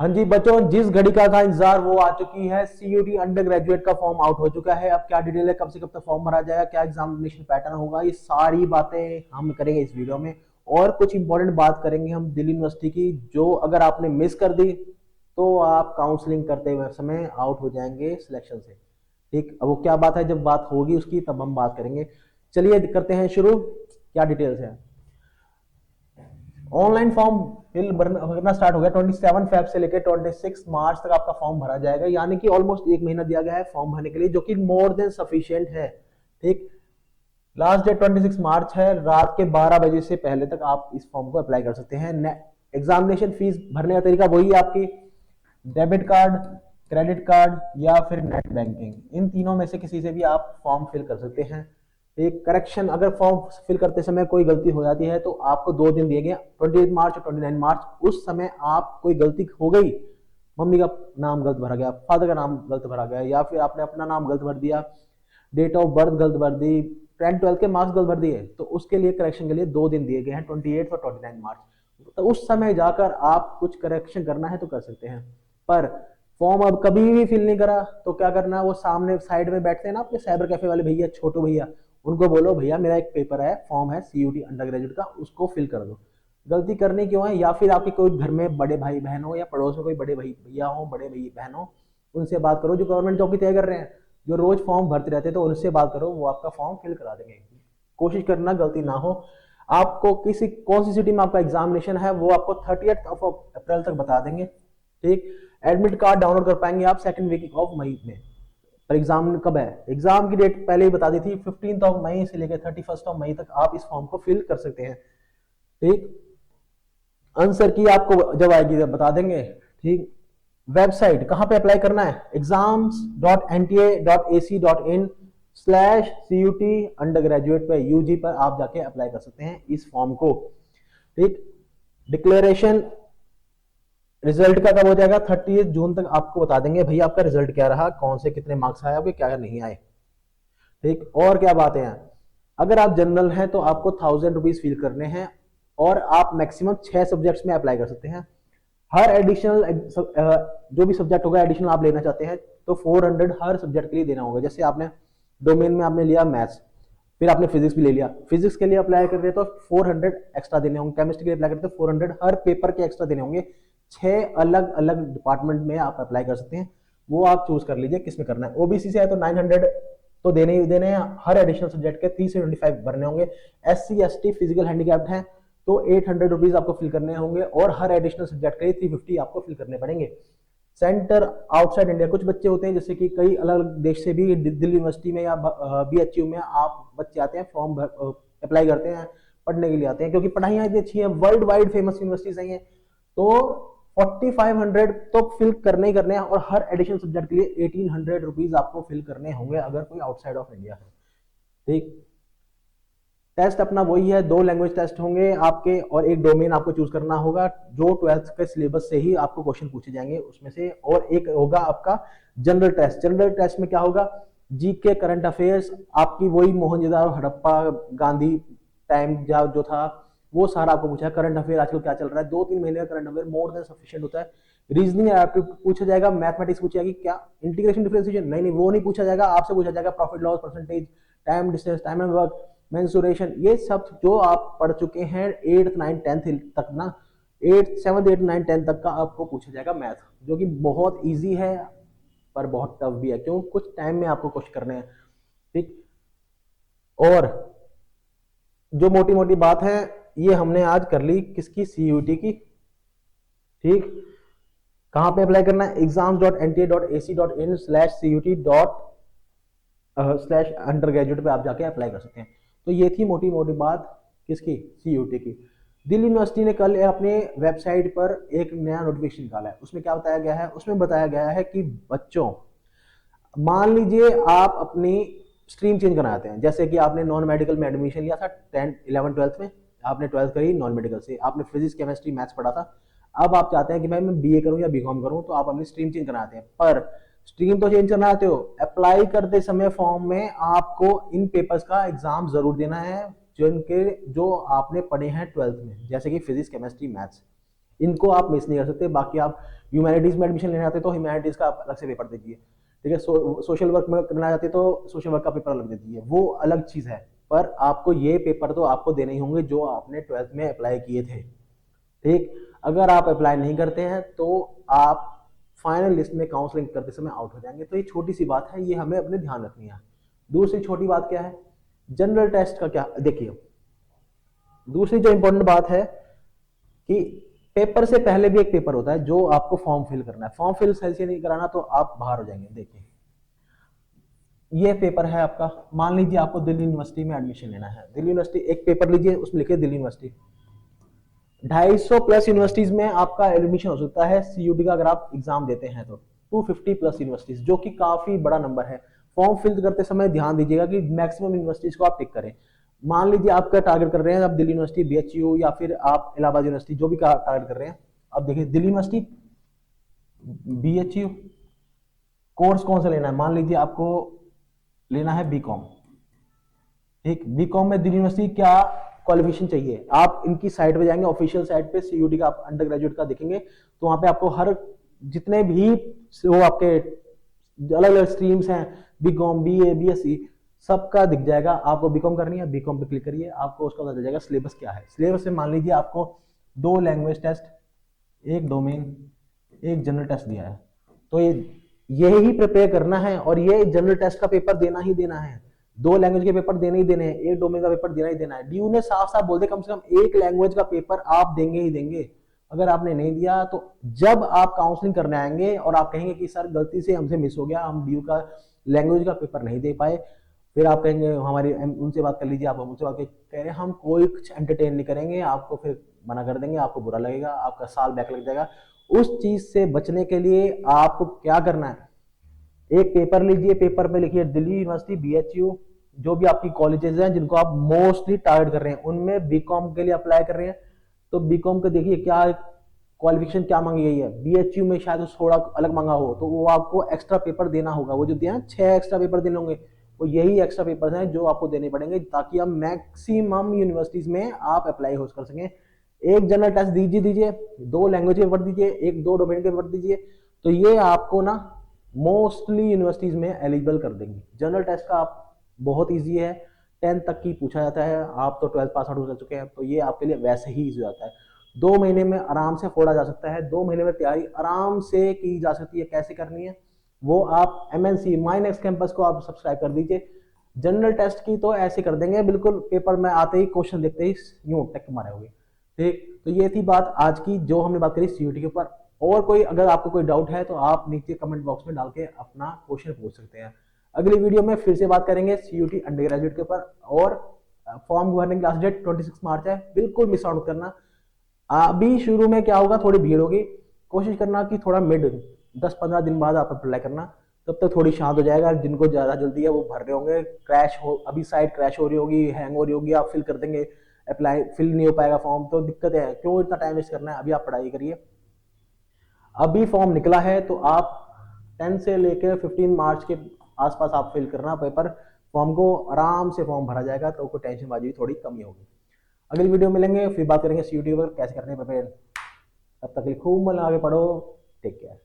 हाँ जी बच्चों, जिस घड़ी का था इंतजार वो आ चुकी है। सीयूटी अंडर ग्रेजुएट का फॉर्म आउट हो चुका है। अब क्या डिटेल है, कब से कब तक फॉर्म भरा जाएगा, क्या एग्जामिनेशन पैटर्न होगा, ये सारी बातें हम करेंगे इस वीडियो में। और कुछ इंपॉर्टेंट बात करेंगे हम दिल्ली यूनिवर्सिटी की, जो अगर आपने मिस कर दी तो आप काउंसलिंग करते हुए समय आउट हो जाएंगे सिलेक्शन से। ठीक, अब वो क्या बात है, जब बात होगी उसकी तब हम बात करेंगे। चलिए करते हैं शुरू। क्या डिटेल्स है। ऑनलाइन फॉर्म फिल भरना स्टार्ट हो गया। 27 फेब से लेकर 26 मार्च तक आपका फॉर्म भरा जाएगा, यानी कि ऑलमोस्ट एक महीना दिया गया है फॉर्म भरने के लिए, जो कि मोर देन सफिशिएंट है। ठीक, लास्ट डेट 26 मार्च है। रात के 12 बजे से पहले तक आप इस फॉर्म को अप्लाई कर सकते हैं। एग्जामिनेशन फीस भरने का तरीका वही है, आपकी डेबिट कार्ड, क्रेडिट कार्ड या फिर नेट बैंकिंग, इन तीनों में से किसी से भी आप फॉर्म फिल कर सकते हैं। एक करेक्शन, अगर फॉर्म फिल करते समय कोई गलती हो जाती है तो आपको 2 दिन दिए गए, 28 मार्च और 29 मार्च। उस समय आप कोई गलती हो गई, मम्मी का नाम गलत भरा गया, फादर का नाम गलत भरा गया, या फिर आपने अपना नाम गलत भर दिया, डेट ऑफ बर्थ गलत भर दी, 10-12 के मार्क्स गलत भर दिए, तो उसके लिए करेक्शन के लिए 2 दिन दिए गए हैं, 28 और 29 मार्च। तो उस समय जाकर आप कुछ करेक्शन करना है तो कर सकते हैं। पर फॉर्म अब कभी भी फिल नहीं करा तो क्या करना है, वो सामने साइड में बैठते हैं ना आपके साइबर कैफे वाले भैया, छोटू भैया, उनको बोलो भैया मेरा एक पेपर है, फॉर्म है सीयूटी अंडर ग्रेजुएट का, उसको फिल कर दो। गलती करनी क्यों है, या फिर आपके कोई घर में बड़े भाई बहन हो या पड़ोस में कोई बड़े भाई भैया हो, बड़े भाई बहन हो, उनसे बात करो जो गवर्नमेंट जॉब की तय कर रहे हैं, जो रोज फॉर्म भरते रहते हैं, तो उनसे बात करो, वो आपका फॉर्म फिल करा देंगे। कोशिश करना गलती ना हो। आपको किसी कौन सी सिटी में आपका एग्जामिनेशन है वो आपको 30 अप्रैल तक बता देंगे। ठीक, एडमिट कार्ड डाउनलोड कर पाएंगे आप सेकंड वीक ऑफ मई में। पर एग्जाम कब है, एग्जाम की डेट पहले ही बता दी थी, 15 मई से लेकर 31 मई तक आप इस फॉर्म को फिल कर सकते हैं। ठीक, आंसर की आपको जब आएगी जब बता देंगे। ठीक, वेबसाइट कहां पे अप्लाई करना है, exams.nta.ac.in/CUT अंडर ग्रेजुएट पे, यूजी पर आप जाके अप्लाई कर सकते हैं इस फॉर्म को। ठीक, डिक्लेरेशन रिजल्ट का कब हो जाएगा, 30 जून तक आपको बता देंगे भैया आपका रिजल्ट क्या रहा, कौन से कितने मार्क्स आए आपके, क्या नहीं आए। ठीक, और क्या बातें हैं, अगर आप जनरल हैं तो आपको 1000 रुपीज फील करने हैं, और आप मैक्सिमम 6 सब्जेक्ट्स में अप्लाई कर सकते हैं। हर एडिशनल जो भी सब्जेक्ट होगा एडिशनल आप लेना चाहते हैं तो 400 हर सब्जेक्ट के लिए देना होगा। जैसे आपने डोमेन में आपने लिया मैथ्स, फिर आपने फिजिक्स भी ले लिया, फिजिक्स के लिए अप्लाई कर रहे तो 400 एक्स्ट्रा देने होंगे, केमिस्ट्री के लिए अप्लाई करते तो 400 हर पेपर के एक्स्ट्रा देने होंगे। 6 अलग अलग डिपार्टमेंट में आप अप्लाई कर सकते हैं, वो आप चूज कर लीजिए किस में करना है। ओबीसी से है तो 900 तो देने ही देने हैं, हर एडिशनल सब्जेक्ट के 30 से 25 भरने होंगे। SC ST फिजिकल हैंडीकैप्ड हैं तो 800 रुपीज आपको फिल करने होंगे, और हर एडिशनल सब्जेक्ट के लिए 350 आपको फिल करने पड़ेंगे। सेंटर आउटसाइड इंडिया, कुछ बच्चे होते हैं जैसे कि कई अलग अलग देश से भी दिल्ली यूनिवर्सिटी में या BHU में आप बच्चे आते हैं, फॉर्म अप्लाई करते हैं, पढ़ने के लिए आते हैं, क्योंकि पढ़ाइयाँ इतनी अच्छी हैं, वर्ल्ड वाइड फेमस यूनिवर्सिटीज हैं, तो 4500 तो फिल करने ही करने हैं, और हर एडिशनल सब्जेक्ट के लिए 1800 रुपीज आपको फिल करने होंगे अगर कोई आउटसाइड ऑफ इंडिया है। ठीक, टेस्ट अपना वही है, 2 लैंग्वेज टेस्ट होंगे आपके, और एक डोमेन आपको चूज करना होगा, जो 12th के सिलेबस से ही आपको क्वेश्चन पूछे जाएंगे उसमें से, और एक होगा आपका जनरल टेस्ट। जनरल टेस्ट में क्या होगा, जीके करंट अफेयर्स, आपकी वही मोहनजोदड़ो हड़प्पा गांधी टाइम जो था वो सारा आपको पूछा है। करंट अफेयर आजकल क्या चल रहा है, 2-3 महीने का current affair more than sufficient होता है। रीजनिंग पूछा जाएगा, मैथमेटिक्स पूछा जाएगी, क्या इंटीग्रेशन डिफरेंशिएशन, नहीं वो नहीं पूछा जाएगा, आपसे पूछा जाएगा profit loss percentage, time distance, time and work, mensuration, ये सब जो आप पढ़ चुके हैं 8th 9th 10th तक ना, 7th 8th 9th 10th तक का आपको पूछा जाएगा मैथ, जो कि बहुत इजी है पर बहुत टफ भी है, क्यों, कुछ टाइम में आपको कुछ करने हैं। ठीक, और जो मोटी मोटी बात है ये हमने आज कर ली किसकी, CUT की। ठीक, कहां पे अप्लाई करना है, exams.nta.ac.in/CUT/अंडर ग्रेजुएट पे आप जाके अप्लाई कर सकते हैं। तो ये थी मोटी मोटी बात किसकी, CUT की। दिल्ली यूनिवर्सिटी ने कल अपने वेबसाइट पर एक नया नोटिफिकेशन निकाला है, उसमें क्या बताया गया है, उसमें बताया गया है कि बच्चों, मान लीजिए आप अपनी स्ट्रीम चेंज कराते हैं, जैसे कि आपने नॉन मेडिकल में एडमिशन लिया था 10th 11th 12th में, आपने 12th करी नॉन मेडिकल से, आपने फिजिक्स केमिस्ट्री मैथ्स पढ़ा था, अब आप चाहते हैं कि भाई मैं BA करूं या BCom करूं, तो आप अपनी स्ट्रीम चेंज कराते हैं। पर स्ट्रीम तो चेंज कराते हो, अप्लाई करते समय फॉर्म में आपको इन पेपर्स का एग्जाम जरूर देना है, जो आपने पढ़े हैं 12th में, जैसे कि फिजिक्स केमिस्ट्री मैथ्स, इनको आप मिस नहीं कर सकते। बाकी आप ह्यूमैनिटीज में एडमिशन लेने आते तो ह्यूमैनिटीज का अलग से पेपर दीजिए, ठीक है। सोशल वर्क में करना चाहते तो सोशल वर्क का पेपर अलग दे दीजिए, वो अलग चीज है। पर आपको ये पेपर तो आपको देने ही होंगे जो आपने 12th में अप्लाई किए थे, ठीक। अगर आप अप्लाई नहीं करते हैं तो आप फाइनल लिस्ट में काउंसलिंग करते समय आउट हो जाएंगे। तो ये छोटी सी बात है, ये हमें अपने ध्यान रखनी है। दूसरी छोटी बात क्या है, जनरल टेस्ट का क्या, देखिए दूसरी जो इंपॉर्टेंट बात है कि पेपर से पहले भी एक पेपर होता है जो आपको फॉर्म फिल करना है। फॉर्म फिल सही से नहीं कराना तो आप बाहर हो जाएंगे। देखिए ये पेपर है आपका, मान लीजिए आपको दिल्ली यूनिवर्सिटी में एडमिशन लेना है। दिल्ली यूनिवर्सिटी, एक पेपर लीजिए उसमें लिखिए दिल्ली यूनिवर्सिटी। 250 प्लस यूनिवर्सिटीज में आपका एडमिशन हो सकता है सीयूटी का, अगर आप एग्जाम देते हैं तो 250 प्लस यूनिवर्सिटीज, जो कि काफी बड़ा नंबर है। फॉर्म फिल करते समय ध्यान दीजिएगा कि मैक्सिमम यूनिवर्सिटीज को आप टिक करें। मान लीजिए आपका टारगेट कर रहे हैं आप दिल्ली यूनिवर्सिटी, बीएचयू या फिर आप इलाहाबाद यूनिवर्सिटी, जो भी टारगेट कर रहे हैं। अब देखिए दिल्ली यूनिवर्सिटी, बीएचयू, कोर्स कौन सा लेना है, मान लीजिए आपको लेना है बीकॉम, ठीक। बीकॉम में दिल्ली यूनिवर्सिटी क्या क्वालिफिकेशन चाहिए, आप इनकी साइट पे जाएंगे, ऑफिशियल साइट पे सीयूटी का आप अंडर ग्रेजुएट का देखेंगे तो वहां पे आपको हर जितने भी वो आपके अलग अलग स्ट्रीम्स हैं, बीकॉम, बीए, बीएससी, सबका दिख जाएगा। आपको बीकॉम करनी है, बीकॉम पे क्लिक करिए, आपको उसका पता चल जाएगा सिलेबस क्या है। सिलेबस में मान लीजिए आपको 2 language test, 1 domain, 1 general test दिया है, तो यही प्रिपेयर करना है और ये जनरल टेस्ट का पेपर देना ही देना है। 2 लैंग्वेज के पेपर देने ही देने हैं, 1 डोमेन का पेपर देना ही देना है। डीयू ने साफ साफ बोल दिया कम से कम 1 लैंग्वेज का पेपर आप देंगे ही देंगे। अगर आपने नहीं दिया तो जब आप काउंसलिंग करने आएंगे और आप कहेंगे कि सर गलती से हमसे मिस हो गया, हम डीयू का लैंग्वेज का पेपर नहीं दे पाए, फिर आप कहेंगे हमारी उनसे बात कर लीजिए, आप उनसे बात कह रहे हैं, हम कोई कुछ एंटरटेन नहीं करेंगे, आपको फिर मना कर देंगे, आपको बुरा लगेगा, आपका साल बैक लग जाएगा। उस चीज से बचने के लिए आपको क्या करना है, एक पेपर लीजिए, पेपर पे लिखिए दिल्ली यूनिवर्सिटी, बीएचयू, जो भी आपकी कॉलेजेस हैं जिनको आप मोस्टली टारगेट कर रहे हैं, उनमें बीकॉम के लिए अप्लाई कर रहे हैं तो बीकॉम के देखिए क्या क्वालिफिकेशन क्या मांगी गई है। बीएचयू में शायद थोड़ा अलग मांगा हो तो वो आपको एक्स्ट्रा पेपर देना होगा। वो जो दिया 6 एक्स्ट्रा पेपर देने होंगे, वो यही एक्स्ट्रा पेपर हैं जो आपको देने पड़ेंगे ताकि आप मैक्सिमम यूनिवर्सिटीज में आप अप्लाई हो कर सकें। 1 जनरल टेस्ट दीजिए, 2 लैंग्वेज के पेपर दीजिए, 1 2 डोमेन के पेपर दीजिए, तो ये आपको ना मोस्टली यूनिवर्सिटीज में एलिजिबल कर देंगी। जनरल टेस्ट का आप बहुत इजी है, 10th तक की पूछा जाता है, आप तो 12th पास आउट हो चुके हैं तो ये आपके लिए वैसे ही इजी हो जाता है। 2 महीने में आराम से फोड़ा जा सकता है, 2 महीने में तैयारी आराम से की जा सकती है। कैसे करनी है वो आप MNC माइनेक्स कैंपस को आप सब्सक्राइब कर दीजिए। जनरल टेस्ट की तो ऐसे कर देंगे, बिल्कुल पेपर में आते ही क्वेश्चन देखते ही यूं टेक मारे होगे, ठीक। तो ये थी बात आज की जो हमने बात करी सीयूटी के ऊपर। और कोई अगर आपको कोई डाउट है तो आप नीचे कमेंट बॉक्स में डाल के अपना क्वेश्चन पूछ सकते हैं। अगली वीडियो में फिर से बात करेंगे सीयूटी अंडर ग्रेजुएट के ऊपर। और फॉर्म भरने की लास्ट डेट 26 मार्च है, बिल्कुल मिस आउट करना। अभी शुरू में क्या होगा, थोड़ी भीड़ होगी, कोशिश करना कि थोड़ा मिड 10-15 दिन बाद आप अप्लाई करना, तब तक थोड़ी शांत हो जाएगा। जिनको ज़्यादा जल्दी है वो भर रहे होंगे, क्रैश हो अभी साइट क्रैश हो रही होगी, हैंग हो रही होगी, आप फिल कर देंगे, अप्लाई फिल नहीं हो पाएगा फॉर्म, तो दिक्कत है। क्यों इतना टाइम वेस्ट करना है, अभी आप पढ़ाई करिए। अभी फॉर्म निकला है तो आप 10 से लेकर 15 मार्च के आसपास आप फिल करना पेपर, फॉर्म को आराम से फॉर्म भरा जाएगा तो कोई टेंशन बाजी थोड़ी कमी होगी। अगली वीडियो मिलेंगे, फिर बात करेंगे सीयूटी पर कैसे करने प्रिपेयर। तब तक खूब मन आगे पढ़ो, टेक केयर।